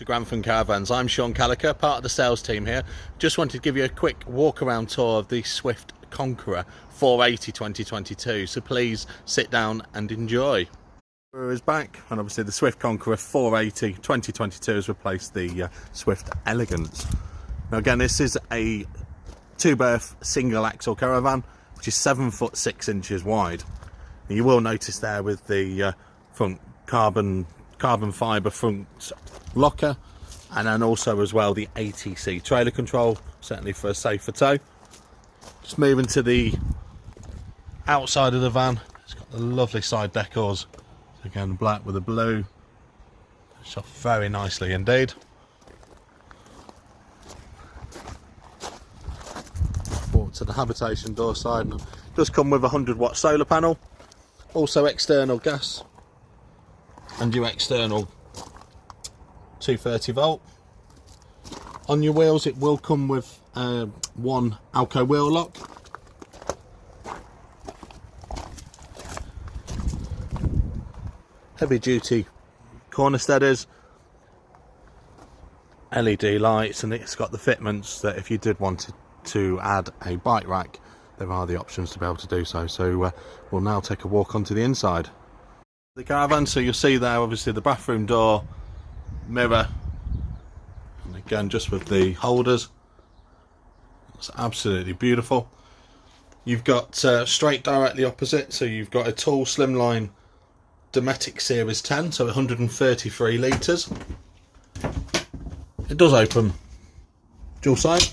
To Grantham Caravans. I'm Sean Caliker, part of the sales team here. Just wanted to give you a quick walk around tour of the Swift Conqueror 480 2022, so please sit down and enjoy. Conqueror is back, and obviously the Swift Conqueror 480 2022 has replaced the Swift Elegance. Now again, this is a two-berth single axle caravan which is 7 foot 6 inches wide. And you will notice there with the front carbon fibre front locker, and then also as well the ATC trailer control, certainly for a safer tow. Just moving to the outside of the van, it's got the lovely side decors, again black with a blue, it's off very nicely indeed. Walk to the habitation door side, and it does come with a 100-watt solar panel, also external gas and your external 230 volt. On your wheels it will come with one Alco wheel lock. Heavy duty corner steaders, LED lights, and it's got the fitments that if you did want to add a bike rack, there are the options to be able to do so. So we'll now take a walk onto the inside the caravan. So you'll see there obviously the bathroom door, mirror, and again just with the holders, it's absolutely beautiful. You've got straight directly opposite, so you've got a tall slimline Dometic Series 10, so 133 litres. It does open dual side,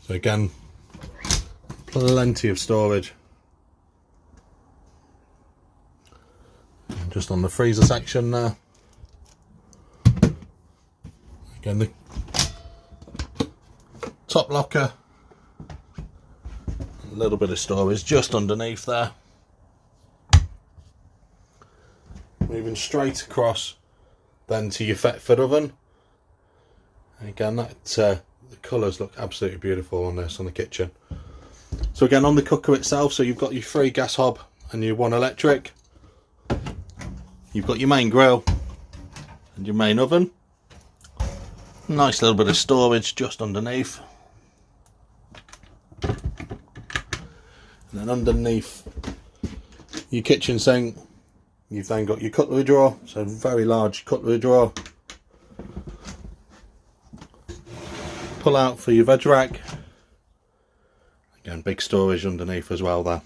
so again plenty of storage. And just on the freezer section there, again the top locker, a little bit of storage just underneath there. Moving straight across then to your Thetford oven, and again that the colours look absolutely beautiful on this, on the kitchen. So again on the cooker itself, so you've got your 3 gas hob and your 1 electric. You've got your main grill and your main oven. Nice little bit of storage just underneath. And then underneath your kitchen sink, you've then got your cutlery drawer, so a very large cutlery drawer. Pull out for your veg rack. Again, big storage underneath as well there.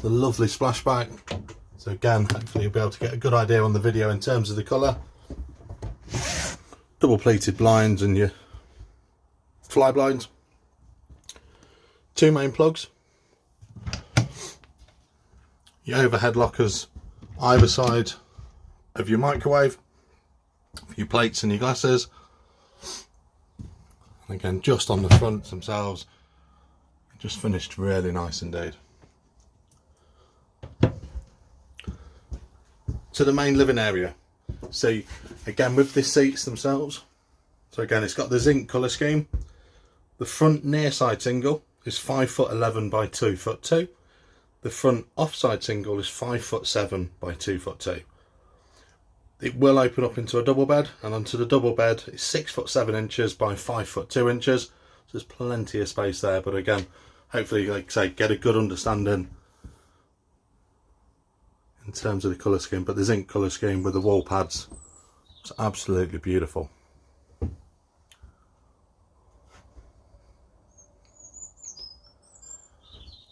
The lovely splashback. So again, hopefully you'll be able to get a good idea on the video in terms of the colour. Double pleated blinds and your fly blinds. 2 main plugs. Your overhead lockers either side of your microwave, for your plates and your glasses. And again, just on the fronts themselves, just finished really nice indeed. To the main living area. So again with the seats themselves, so again it's got the zinc colour scheme. The front near side single is 5 foot 11 by 2 foot 2. The front offside single is 5 foot 7 by 2 foot 2. It will open up into a double bed, and onto the double bed it's 6 foot 7 inches by 5 foot 2 inches. So there's plenty of space there, but again, hopefully, like I say, get a good understanding in terms of the colour scheme. But the zinc colour scheme with the wall pads, it's absolutely beautiful.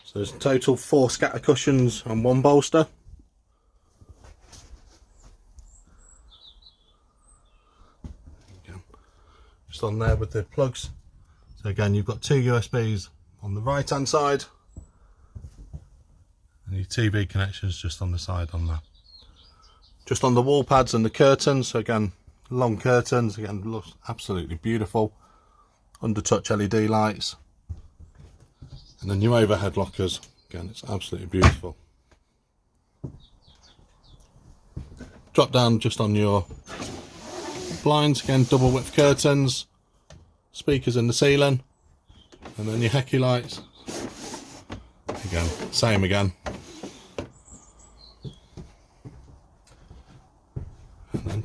So there's a total 4 scatter cushions and 1 bolster. Just on there with the plugs. So again, you've got 2 USBs on the right hand side, and your TV connections just on the side on there. Just on the wall pads and the curtains, so again long curtains, again looks absolutely beautiful. Under touch LED lights, and then your overhead lockers, again it's absolutely beautiful. Drop down just on your blinds, again double width curtains, speakers in the ceiling, and then your Hecky lights, again same again.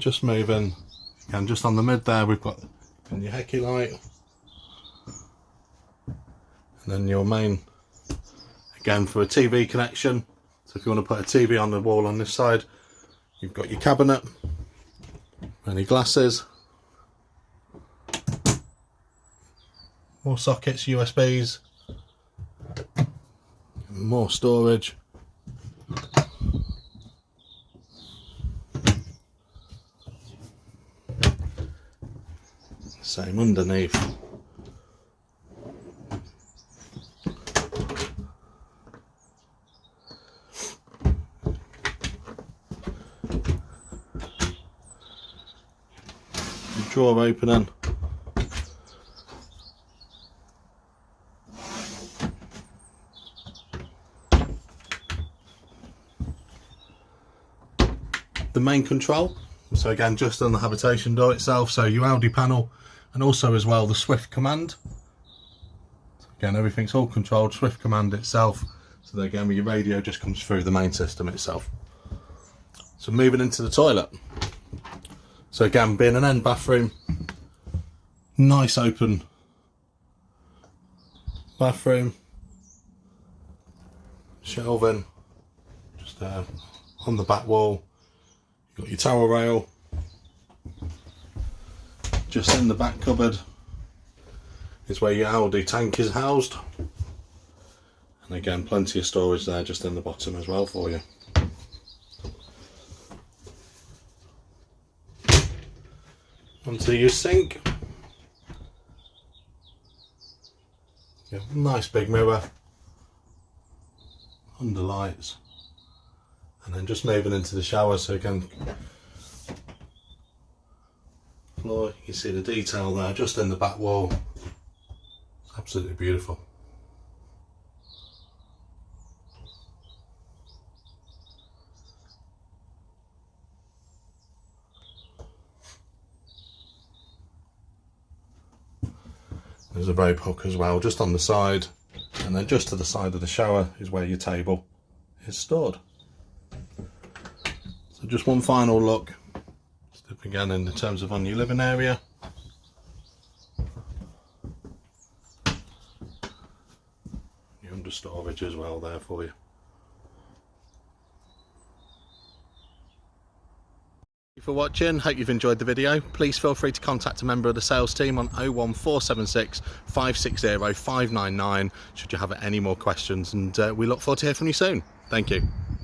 just moving, and just on the mid there we've got your hecky light, and then your main, again for a TV connection. So if you want to put a TV on the wall on this side, you've got your cabinet, any glasses, more sockets, USBs, more storage. Same underneath. Drawer opening. The main control, so again just on the habitation door itself, so your Audi panel, and also as well the Swift command. So again, everything's all controlled, Swift command itself, so that again your radio just comes through the main system itself. So moving into the toilet, so again being an end bathroom, nice open bathroom, shelving just on the back wall. You've got your towel rail. Just in the back cupboard is where your Audi tank is housed, and again plenty of storage there just in the bottom as well for you. Onto your sink. Yeah, nice big mirror, under lights, and then just moving into the shower, so again floor, you can see the detail there just in the back wall. It's absolutely beautiful. There's a robe hook as well just on the side, and then just to the side of the shower is where your table is stored. So just one final look, step again in terms of on your living area. Your under storage as well there for you. Thank you for watching, hope you've enjoyed the video. Please feel free to contact a member of the sales team on 01476 560 599 should you have any more questions, and we look forward to hearing from you soon. Thank you.